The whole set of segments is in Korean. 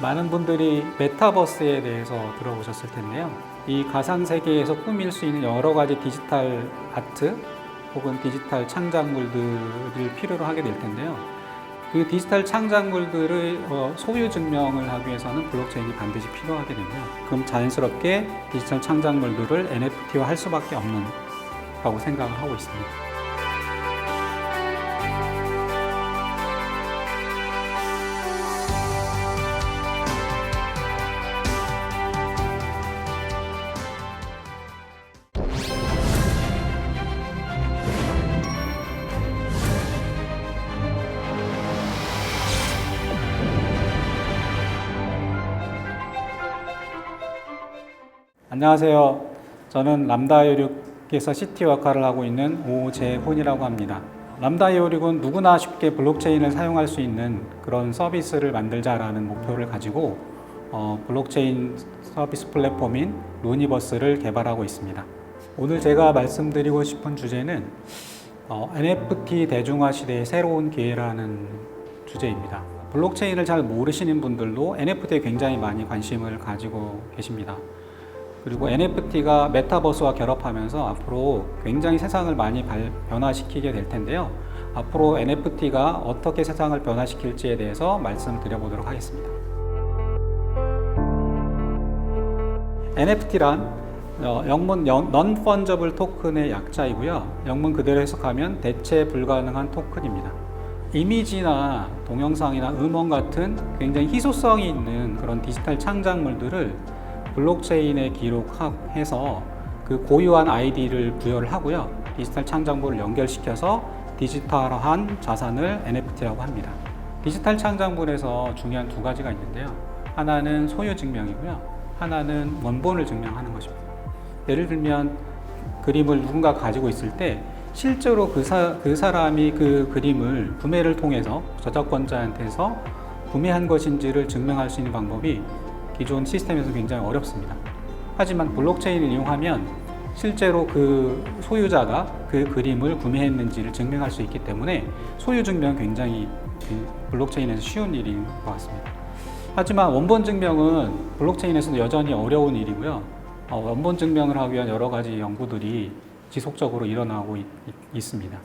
많은 분들이 메타버스에 대해서 들어보셨을 텐데요. 이 가상세계에서 꾸밀 수 있는 여러 가지 디지털 아트 혹은 디지털 창작물들을 필요로 하게 될 텐데요. 그 디지털 창작물들의 소유 증명을 하기 위해서는 블록체인이 반드시 필요하게 되고요. 그럼 자연스럽게 디지털 창작물들을 NFT화 할 수밖에 없는 라고 생각을 하고 있습니다. 안녕하세요. 저는 람다26에서 CT 역할을 하고 있는 오재훈이라고 합니다. 람다26은 누구나 쉽게 블록체인을 사용할 수 있는 그런 서비스를 만들자라는 목표를 가지고 블록체인 서비스 플랫폼인 루니버스를 개발하고 있습니다. 오늘 제가 말씀드리고 싶은 주제는 NFT 대중화 시대의 새로운 기회라는 주제입니다. 블록체인을 잘 모르시는 분들도 NFT에 굉장히 많이 관심을 가지고 계십니다. 그리고 NFT가 메타버스와 결합하면서 앞으로 굉장히 세상을 많이 변화시키게 될 텐데요. 앞으로 NFT가 어떻게 세상을 변화시킬지에 대해서 말씀드려보도록 하겠습니다. NFT란 영문 Non-Fungible 토큰의 약자이고요. 영문 그대로 해석하면 대체 불가능한 토큰입니다. 이미지나 동영상이나 음원 같은 굉장히 희소성이 있는 그런 디지털 창작물들을 블록체인에 기록해서 그 고유한 아이디를 부여를 하고요. 디지털 창작물을 연결시켜서 디지털화한 자산을 NFT라고 합니다. 디지털 창작물에서 중요한 두 가지가 있는데요. 하나는 소유 증명이고요. 하나는 원본을 증명하는 것입니다. 예를 들면 그림을 누군가 가지고 있을 때 실제로 그 사람이 그 그림을 구매를 통해서 저작권자한테서 구매한 것인지를 증명할 수 있는 방법이 기존 시스템에서 굉장히 어렵습니다. 하지만 블록체인을 이용하면 실제로 그 소유자가 그 그림을 구매했는지를 증명할 수 있기 때문에 소유 증명은 굉장히 블록체인에서 쉬운 일인 것 같습니다. 하지만 원본 증명은 블록체인에서도 여전히 어려운 일이고요. 원본 증명을 하기 위한 여러 가지 연구들이 지속적으로 일어나고 있습니다.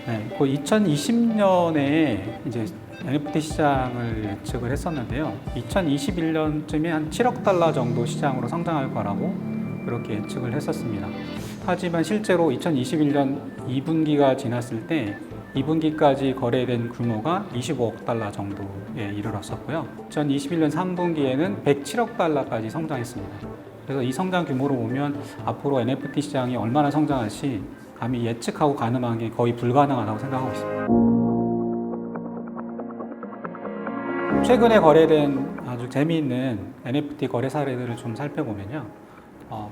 네, 2020년에 이제 NFT 시장을 예측을 했었는데요. 2021년쯤에 한 7억 달러 정도 시장으로 성장할 거라고 그렇게 예측을 했었습니다. 하지만 실제로 2021년 2분기가 지났을 때 2분기까지 거래된 규모가 25억 달러 정도에 이르렀었고요. 2021년 3분기에는 107억 달러까지 성장했습니다. 그래서 이 성장 규모로 보면 앞으로 NFT 시장이 얼마나 성장할지 감히 예측하고 가늠하는 게 거의 불가능하다고 생각하고 있습니다. 최근에 거래된 아주 재미있는 NFT 거래 사례들을 좀 살펴보면요.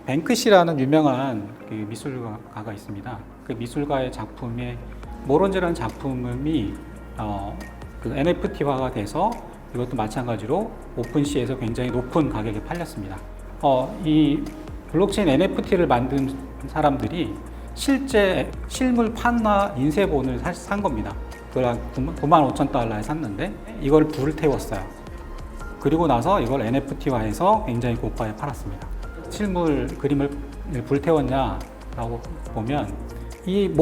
뱅크시라는 유명한 그 미술가가 있습니다. 그 미술가의 작품에 모론즈라는 작품이 그 NFT화가 돼서 이것도 마찬가지로 오픈시에서 굉장히 높은 가격에 팔렸습니다. 이 블록체인 NFT를 만든 사람들이 실제 실물판과 인쇄본을 산 겁니다. 그걸 한 95,000달러에 샀는데 이걸 불을 태웠어요. 그리고 나서 이걸 NFT화해서 굉장히 고가에 팔았습니다. 실물 그림을 불태웠냐라고 보면 이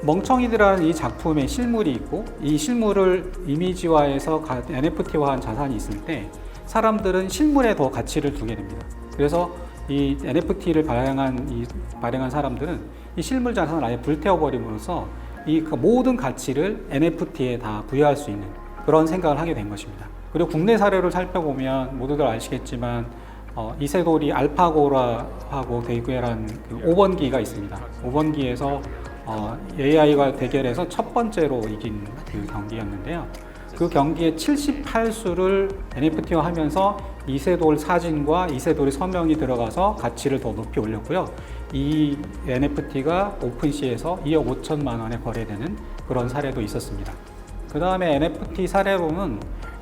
멍청이들이라는 이 작품에 실물이 있고 이 실물을 이미지화해서 NFT화한 자산이 있을 때 사람들은 실물에 더 가치를 두게 됩니다. 그래서 이 NFT를 발행한 사람들은 이 실물 자산을 아예 불태워버림으로써 이 모든 가치를 NFT에 다 부여할 수 있는 그런 생각을 하게 된 것입니다. 그리고 국내 사례를 살펴보면 모두들 아시겠지만 이세돌이 알파고라하고 대결한 그 5번기가 있습니다. 5번기에서 AI와 대결해서 첫 번째로 이긴 그 경기였는데요. 그 경기의 78수를 NFT화 하면서 이세돌 사진과 이세돌의 서명이 들어가서 가치를 더 높이 올렸고요. 이 NFT가 오픈시에서 2억 5천만 원에 거래되는 그런 사례도 있었습니다. 그 다음에 NFT 사례로는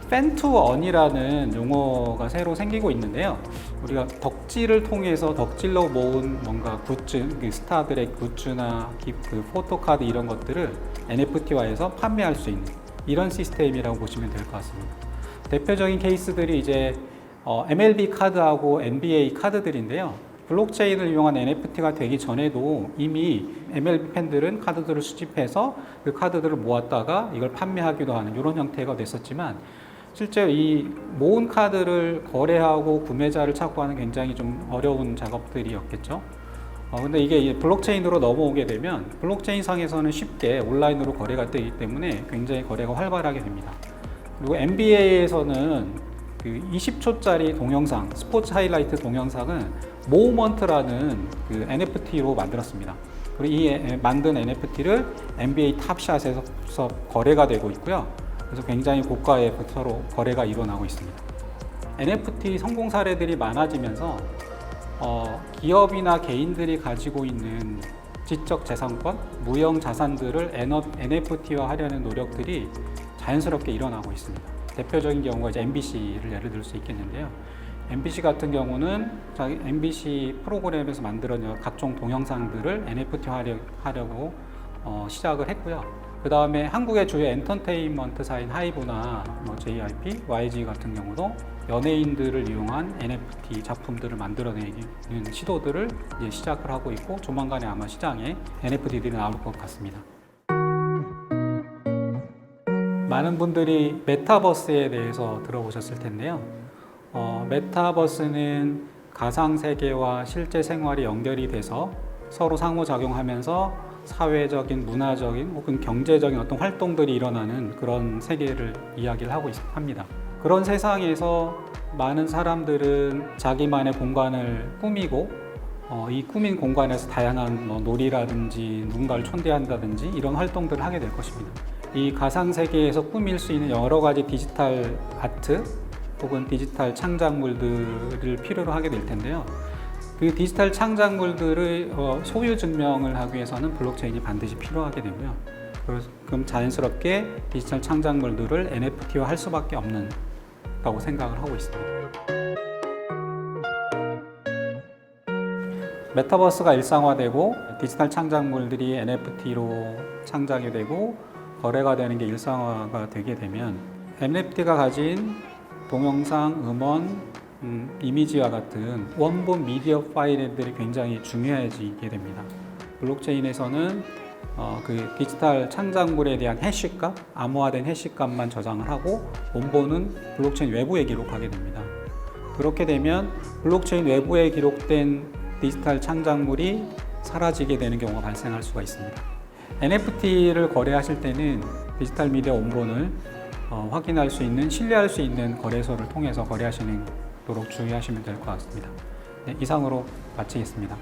팬투언이라는 용어가 새로 생기고 있는데요. 우리가 덕질을 통해서 덕질로 모은 뭔가 굿즈, 스타들의 굿즈나 그 포토카드 이런 것들을 NFT화해서 판매할 수 있는 이런 시스템이라고 보시면 될 것 같습니다. 대표적인 케이스들이 이제 MLB 카드하고 NBA 카드들인데요. 블록체인을 이용한 NFT가 되기 전에도 이미 MLB 팬들은 카드들을 수집해서 그 카드들을 모았다가 이걸 판매하기도 하는 이런 형태가 됐었지만, 실제 이 모은 카드를 거래하고 구매자를 찾고 하는 굉장히 좀 어려운 작업들이었겠죠. 근데 이게 블록체인으로 넘어오게 되면 블록체인 상에서는 쉽게 온라인으로 거래가 되기 때문에 굉장히 거래가 활발하게 됩니다. 그리고 NBA에서는 그 20초짜리 동영상, 스포츠 하이라이트 동영상은 모먼트라는 그 NFT로 만들었습니다. 그리고 이 만든 NFT를 NBA 탑샷에서 거래가 되고 있고요. 그래서 굉장히 고가의 서로 거래가 일어나고 있습니다. NFT 성공 사례들이 많아지면서 기업이나 개인들이 가지고 있는 지적 재산권, 무형 자산들을 NFT화 하려는 노력들이 자연스럽게 일어나고 있습니다. 대표적인 경우가 이제 MBC를 예를 들 수 있겠는데요. MBC 같은 경우는 자기 MBC 프로그램에서 만들어낸 각종 동영상들을 NFT화 하려고 시작을 했고요. 그 다음에 한국의 주요 엔터테인먼트사인 하이브나 JYP, YG 같은 경우도 연예인들을 이용한 NFT 작품들을 만들어내는 시도들을 이제 시작을 하고 있고, 조만간에 아마 시장에 NFT들이 나올 것 같습니다. 많은 분들이 메타버스에 대해서 들어보셨을 텐데요. 메타버스는 가상세계와 실제 생활이 연결이 돼서 서로 상호작용하면서 사회적인, 문화적인 혹은 경제적인 어떤 활동들이 일어나는 그런 세계를 이야기를 하고 합니다. 그런 세상에서 많은 사람들은 자기만의 공간을 꾸미고 이 꾸민 공간에서 다양한 놀이라든지 누군가를 촌대한다든지 이런 활동들을 하게 될 것입니다. 이 가상세계에서 꾸밀 수 있는 여러 가지 디지털 아트 혹은 디지털 창작물들을 필요로 하게 될 텐데요. 그 디지털 창작물들의 소유 증명을 하기 위해서는 블록체인이 반드시 필요하게 되고요. 그럼 자연스럽게 디지털 창작물들을 NFT화 할 수밖에 없는 라고 생각을 하고 있습니다. 메타버스가 일상화되고 디지털 창작물들이 NFT로 창작이 되고 거래가 되는 게 일상화가 되게 되면 NFT가 가진 동영상, 음원, 이미지와 같은 원본 미디어 파일들이 굉장히 중요해지게 됩니다. 블록체인에서는 그 디지털 창작물에 대한 해시값, 암호화된 해시값만 저장을 하고 원본은 블록체인 외부에 기록하게 됩니다. 그렇게 되면 블록체인 외부에 기록된 디지털 창작물이 사라지게 되는 경우가 발생할 수가 있습니다. NFT를 거래하실 때는 디지털 미디어 원본을 확인할 수 있는, 신뢰할 수 있는 거래소를 통해서 거래하시는 도록 주의하시면 될 것 같습니다. 네, 이상으로 마치겠습니다.